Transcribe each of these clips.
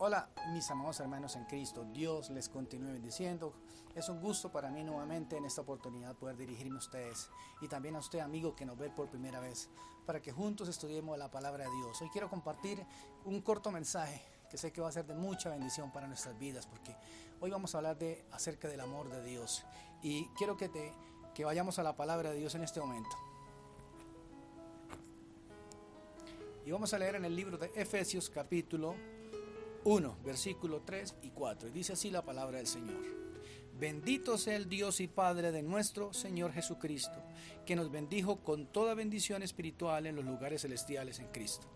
Hola mis amados hermanos en Cristo, Dios les continúe bendiciendo. Es un gusto para mí nuevamente en esta oportunidad poder dirigirme a ustedes y también a usted amigo que nos ve por primera vez, para que juntos estudiemos la palabra de Dios. Hoy quiero compartir un corto mensaje que sé que va a ser de mucha bendición para nuestras vidas, porque hoy vamos a hablar acerca del amor de Dios y quiero que vayamos a la palabra de Dios en este momento. Y vamos a leer en el libro de Efesios capítulo 1, versículo 3 y 4. Y dice así la palabra del Señor. Bendito sea el Dios y Padre de nuestro Señor Jesucristo, que nos bendijo con toda bendición espiritual en los lugares celestiales en Cristo,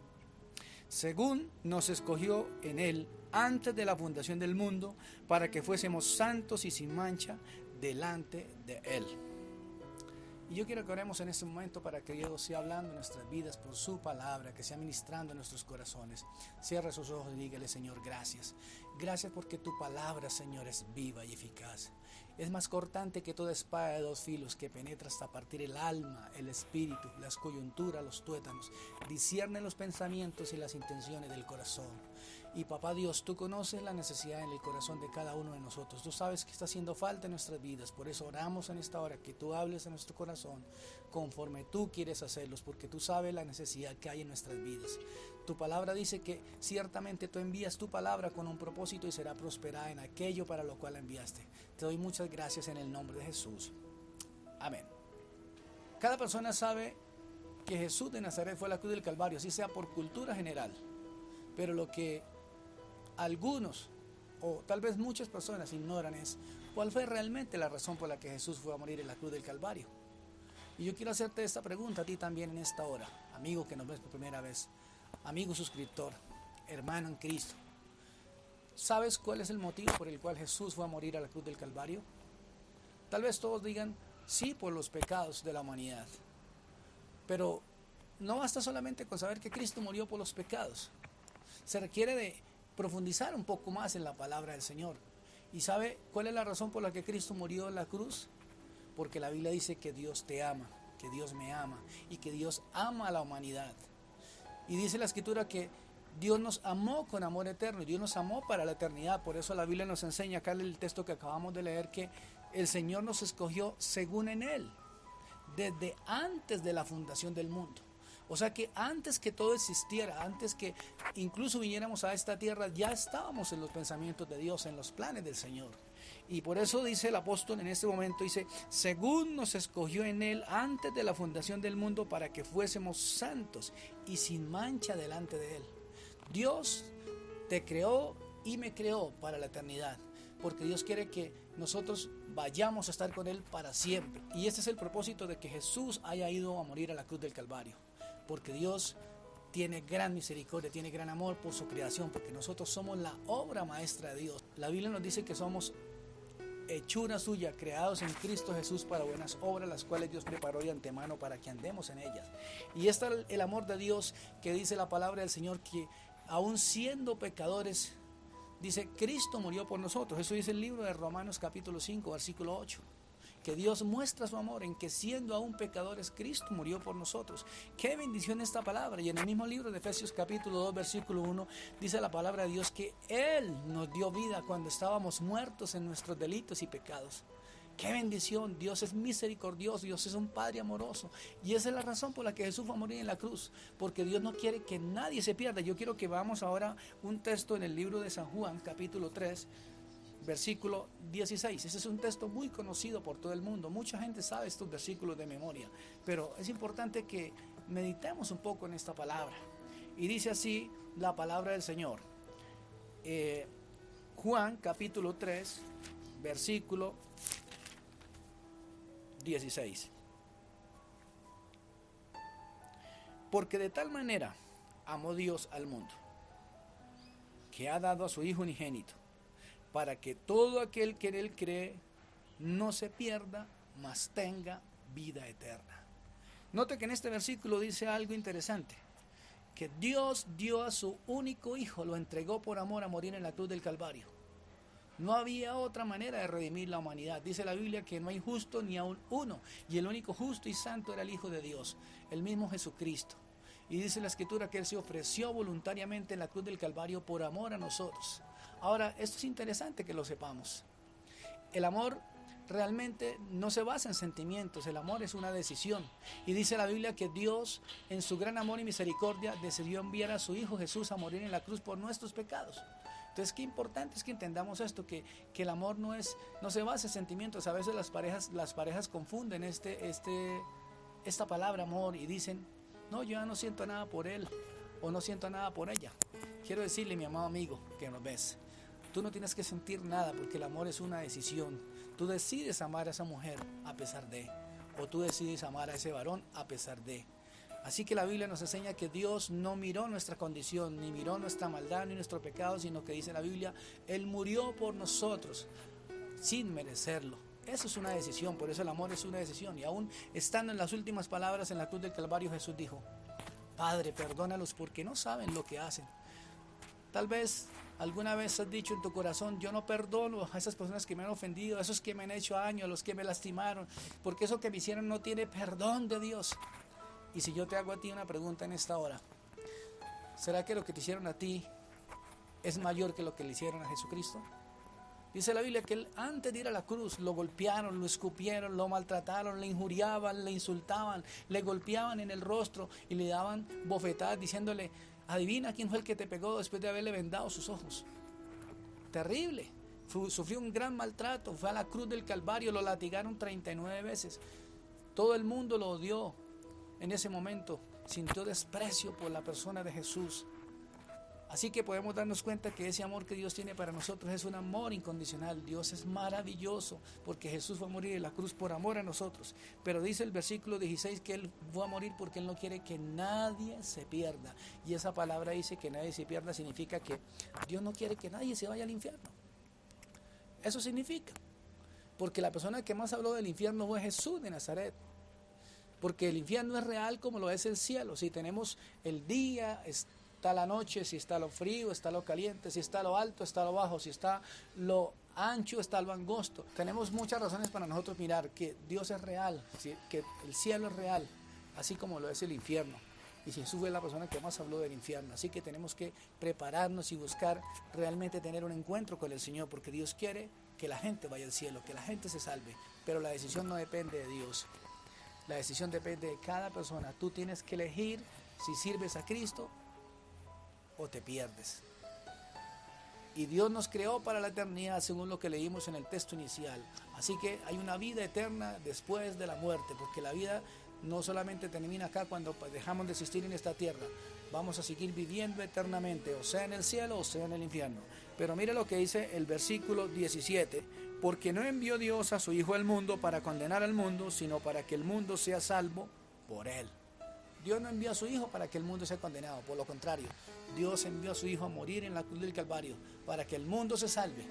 según nos escogió en Él antes de la fundación del mundo, para que fuésemos santos y sin mancha delante de Él. Y yo quiero que oremos en este momento para que Dios sea hablando en nuestras vidas por su palabra, que sea ministrando en nuestros corazones. Cierra sus ojos y dígale: Señor, gracias. Gracias porque tu palabra, Señor, es viva y eficaz. Es más cortante que toda espada de dos filos, que penetra hasta partir el alma, el espíritu, las coyunturas, los tuétanos. Discierne los pensamientos y las intenciones del corazón. Y papá Dios, tú conoces la necesidad en el corazón de cada uno de nosotros. Tú sabes que está haciendo falta en nuestras vidas. Por eso oramos en esta hora que tú hables en nuestro corazón conforme tú quieres hacerlos, porque tú sabes la necesidad que hay en nuestras vidas. Tu palabra dice que ciertamente tú envías tu palabra con un propósito y será prosperada en aquello para lo cual la enviaste. Te doy muchas gracias en el nombre de Jesús. Amén. Cada persona sabe que Jesús de Nazaret fue a la cruz del Calvario, así sea por cultura general. Pero lo que algunos, o tal vez muchas personas, ignoran es cuál fue realmente la razón por la que Jesús fue a morir en la cruz del Calvario. Y yo quiero hacerte esta pregunta a ti también en esta hora, amigo que nos ves por primera vez, amigo suscriptor, hermano en Cristo. ¿Sabes cuál es el motivo por el cual Jesús fue a morir a la cruz del Calvario? Tal vez todos digan, sí, por los pecados de la humanidad. Pero no basta solamente con saber que Cristo murió por los pecados. Se requiere de profundizar un poco más en la palabra del Señor. ¿Y sabe cuál es la razón por la que Cristo murió en la cruz? Porque la Biblia dice que Dios te ama, que Dios me ama y que Dios ama a la humanidad. Y dice la Escritura que Dios nos amó con amor eterno y Dios nos amó para la eternidad. Por eso la Biblia nos enseña acá en el texto que acabamos de leer que el Señor nos escogió según en Él, desde antes de la fundación del mundo. O sea que antes que todo existiera, antes que incluso viniéramos a esta tierra, ya estábamos en los pensamientos de Dios, en los planes del Señor. Y por eso dice el apóstol en este momento, dice, según nos escogió en Él antes de la fundación del mundo para que fuésemos santos y sin mancha delante de Él. Dios te creó y me creó para la eternidad, porque Dios quiere que nosotros vayamos a estar con Él para siempre. Y este es el propósito de que Jesús haya ido a morir a la cruz del Calvario, porque Dios tiene gran misericordia, tiene gran amor por su creación, porque nosotros somos la obra maestra de Dios. La Biblia nos dice que somos hechura suya, creados en Cristo Jesús para buenas obras, las cuales Dios preparó de antemano para que andemos en ellas. Y este es el amor de Dios que dice la palabra del Señor, que aún siendo pecadores, dice, Cristo murió por nosotros. Eso dice el libro de Romanos capítulo 5, versículo 8. Que Dios muestra su amor en que siendo aún pecadores, Cristo murió por nosotros. Qué bendición esta palabra. Y en el mismo libro de Efesios capítulo 2, versículo 1, dice la palabra de Dios que Él nos dio vida cuando estábamos muertos en nuestros delitos y pecados. Qué bendición. Dios es misericordioso, Dios es un Padre amoroso. Y esa es la razón por la que Jesús fue a morir en la cruz, porque Dios no quiere que nadie se pierda. Yo quiero que veamos ahora un texto en el libro de San Juan, capítulo 3, versículo 16. Ese es un texto muy conocido por todo el mundo. Mucha gente sabe estos versículos de memoria, pero es importante que meditemos un poco en esta palabra. Y dice así la palabra del Señor. Juan capítulo 3, versículo 16. Porque de tal manera amó Dios al mundo, que ha dado a su Hijo unigénito, para que todo aquel que en Él cree no se pierda, mas tenga vida eterna. Note que en este versículo dice algo interesante, que Dios dio a su único Hijo, lo entregó por amor a morir en la cruz del Calvario. No había otra manera de redimir la humanidad. Dice la Biblia que no hay justo ni aun uno, y el único justo y santo era el Hijo de Dios, el mismo Jesucristo. Y dice la Escritura que Él se ofreció voluntariamente en la cruz del Calvario por amor a nosotros. Ahora, esto es interesante que lo sepamos. El amor realmente no se basa en sentimientos, el amor es una decisión. Y dice la Biblia que Dios, en su gran amor y misericordia, decidió enviar a su Hijo Jesús a morir en la cruz por nuestros pecados. Entonces, qué importante es que entendamos esto, que el amor no se basa en sentimientos. A veces las parejas confunden esta palabra amor y dicen, no, yo ya no siento nada por él o no siento nada por ella. Quiero decirle, mi amado amigo que nos ves, tú no tienes que sentir nada porque el amor es una decisión. Tú decides amar a esa mujer a pesar de, o tú decides amar a ese varón a pesar de. Así que la Biblia nos enseña que Dios no miró nuestra condición, ni miró nuestra maldad, ni nuestro pecado, sino que dice la Biblia, Él murió por nosotros sin merecerlo. Eso es una decisión, por eso el amor es una decisión. Y aún estando en las últimas palabras en la cruz del Calvario, Jesús dijo, Padre, perdónalos porque no saben lo que hacen. Tal vez alguna vez has dicho en tu corazón, yo no perdono a esas personas que me han ofendido, a esos que me han hecho daño, a los que me lastimaron, porque eso que me hicieron no tiene perdón de Dios. Y si yo te hago a ti una pregunta en esta hora, ¿será que lo que te hicieron a ti es mayor que lo que le hicieron a Jesucristo? Dice la Biblia que Él, antes de ir a la cruz, lo golpearon, lo escupieron, lo maltrataron, le injuriaban, le insultaban, le golpeaban en el rostro y le daban bofetadas diciéndole, adivina quién fue el que te pegó después de haberle vendado sus ojos. Terrible. Sufrió un gran maltrato, fue a la cruz del Calvario, lo latigaron 39 veces. Todo el mundo lo odió. En ese momento sintió desprecio por la persona de Jesús. Así que podemos darnos cuenta que ese amor que Dios tiene para nosotros es un amor incondicional. Dios es maravilloso porque Jesús fue a morir en la cruz por amor a nosotros. Pero dice el versículo 16 que Él fue a morir porque Él no quiere que nadie se pierda. Y esa palabra dice que nadie se pierda, significa que Dios no quiere que nadie se vaya al infierno. Eso significa. Porque la persona que más habló del infierno fue Jesús de Nazaret. Porque el infierno es real como lo es el cielo. Si tenemos el día, está la noche, si está lo frío, está lo caliente, si está lo alto, está lo bajo, si está lo ancho, está lo angosto. Tenemos muchas razones para nosotros mirar que Dios es real, que el cielo es real, así como lo es el infierno. Y Jesús fue la persona que más habló del infierno. Así que tenemos que prepararnos y buscar realmente tener un encuentro con el Señor, porque Dios quiere que la gente vaya al cielo, que la gente se salve. Pero la decisión no depende de Dios. La decisión depende de cada persona. Tú tienes que elegir si sirves a Cristo o te pierdes. Y Dios nos creó para la eternidad según lo que leímos en el texto inicial. Así que hay una vida eterna después de la muerte, porque la vida no solamente termina acá cuando dejamos de existir en esta tierra. Vamos a seguir viviendo eternamente, o sea en el cielo o sea en el infierno. Pero mire lo que dice el versículo 17. Porque no envió Dios a su Hijo al mundo para condenar al mundo, sino para que el mundo sea salvo por Él. Dios no envió a su Hijo para que el mundo sea condenado, por lo contrario, Dios envió a su Hijo a morir en la cruz del Calvario para que el mundo se salve.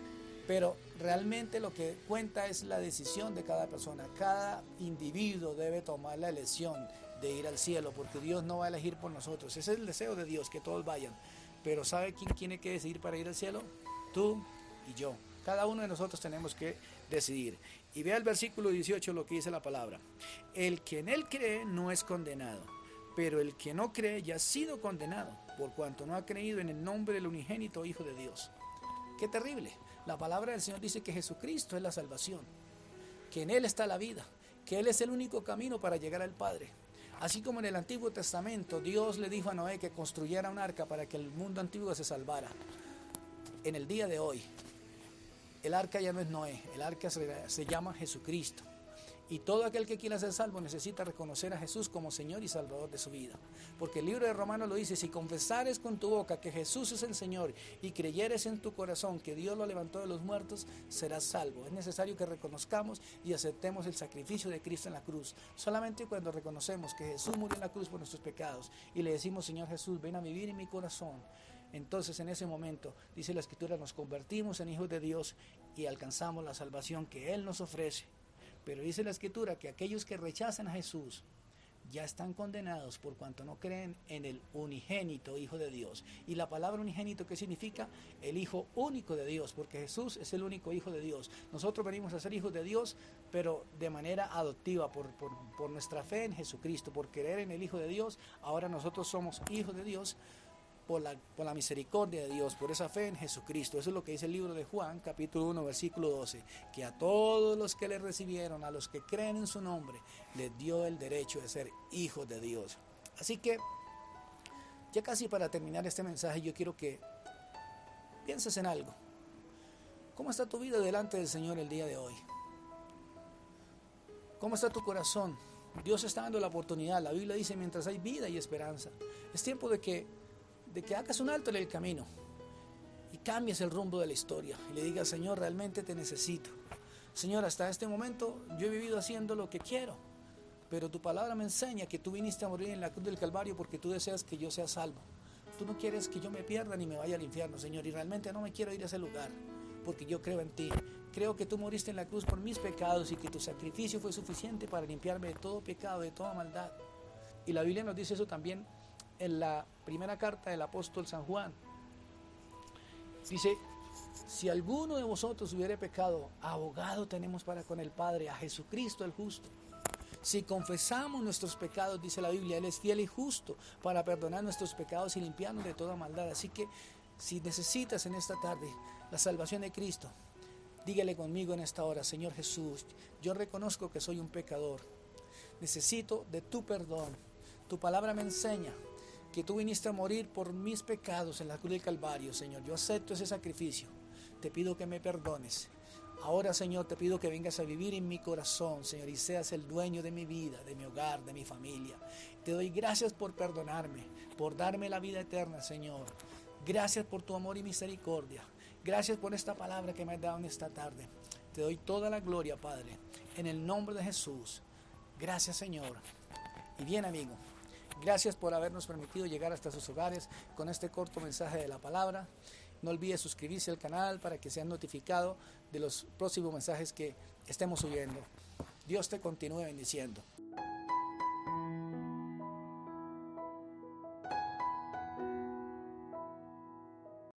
Pero realmente lo que cuenta es la decisión de cada persona. Cada individuo debe tomar la elección de ir al cielo, porque Dios no va a elegir por nosotros. Ese es el deseo de Dios, que todos vayan. Pero ¿sabe quién tiene que decidir para ir al cielo? Tú y yo. Cada uno de nosotros tenemos que decidir. Y vea el versículo 18 lo que dice la palabra. El que en Él cree no es condenado, pero el que no cree ya ha sido condenado, por cuanto no ha creído en el nombre del unigénito Hijo de Dios. ¡Qué terrible! La palabra del Señor dice que Jesucristo es la salvación, que en Él está la vida, que Él es el único camino para llegar al Padre. Así como en el Antiguo Testamento Dios le dijo a Noé que construyera un arca para que el mundo antiguo se salvara. En el día de hoy, el arca ya no es Noé, el arca se llama Jesucristo. Y todo aquel que quiera ser salvo necesita reconocer a Jesús como Señor y Salvador de su vida. Porque el libro de Romanos lo dice, si confesares con tu boca que Jesús es el Señor y creyeres en tu corazón que Dios lo levantó de los muertos, serás salvo. Es necesario que reconozcamos y aceptemos el sacrificio de Cristo en la cruz. Solamente cuando reconocemos que Jesús murió en la cruz por nuestros pecados y le decimos, Señor Jesús, ven a vivir en mi corazón. Entonces en ese momento, dice la Escritura, nos convertimos en hijos de Dios y alcanzamos la salvación que Él nos ofrece. Pero dice la Escritura que aquellos que rechazan a Jesús ya están condenados por cuanto no creen en el unigénito Hijo de Dios. Y la palabra unigénito, ¿qué significa? El Hijo único de Dios, porque Jesús es el único Hijo de Dios. Nosotros venimos a ser hijos de Dios, pero de manera adoptiva, por nuestra fe en Jesucristo, por creer en el Hijo de Dios. Ahora nosotros somos hijos de Dios por la misericordia de Dios, por esa fe en Jesucristo. Eso es lo que dice el libro de Juan, capítulo 1, versículo 12, que a todos los que le recibieron, a los que creen en su nombre, les dio el derecho de ser hijos de Dios. Así que, ya casi para terminar este mensaje, yo quiero que pienses en algo. ¿Cómo está tu vida delante del Señor el día de hoy? ¿Cómo está tu corazón? Dios está dando la oportunidad. La Biblia dice, mientras hay vida y esperanza. Es tiempo de que hagas un alto en el camino y cambies el rumbo de la historia y le digas, Señor, realmente te necesito. Señor, hasta este momento yo he vivido haciendo lo que quiero, pero tu palabra me enseña que tú viniste a morir en la cruz del Calvario porque tú deseas que yo sea salvo. Tú no quieres que yo me pierda ni me vaya al infierno, Señor, y realmente no me quiero ir a ese lugar porque yo creo en ti. Creo que tú moriste en la cruz por mis pecados y que tu sacrificio fue suficiente para limpiarme de todo pecado, de toda maldad. Y la Biblia nos dice eso también en la primera carta del apóstol San Juan. Dice, si alguno de vosotros hubiere pecado, abogado tenemos para con el Padre, a Jesucristo el justo. Si confesamos nuestros pecados, dice la Biblia, Él es fiel y justo para perdonar nuestros pecados y limpiarnos de toda maldad. Así que si necesitas en esta tarde la salvación de Cristo, dígale conmigo en esta hora, Señor Jesús, yo reconozco que soy un pecador. Necesito de tu perdón. Tu palabra me enseña que tú viniste a morir por mis pecados en la cruz del Calvario, Señor. Yo acepto ese sacrificio. Te pido que me perdones. Ahora, Señor, te pido que vengas a vivir en mi corazón, Señor, y seas el dueño de mi vida, de mi hogar, de mi familia. Te doy gracias por perdonarme, por darme la vida eterna, Señor. Gracias por tu amor y misericordia. Gracias por esta palabra que me has dado en esta tarde. Te doy toda la gloria, Padre, en el nombre de Jesús. Gracias, Señor. Y bien, amigo, gracias por habernos permitido llegar hasta sus hogares con este corto mensaje de la palabra. No olvides suscribirse al canal para que sean notificados de los próximos mensajes que estemos subiendo. Dios te continúe bendiciendo.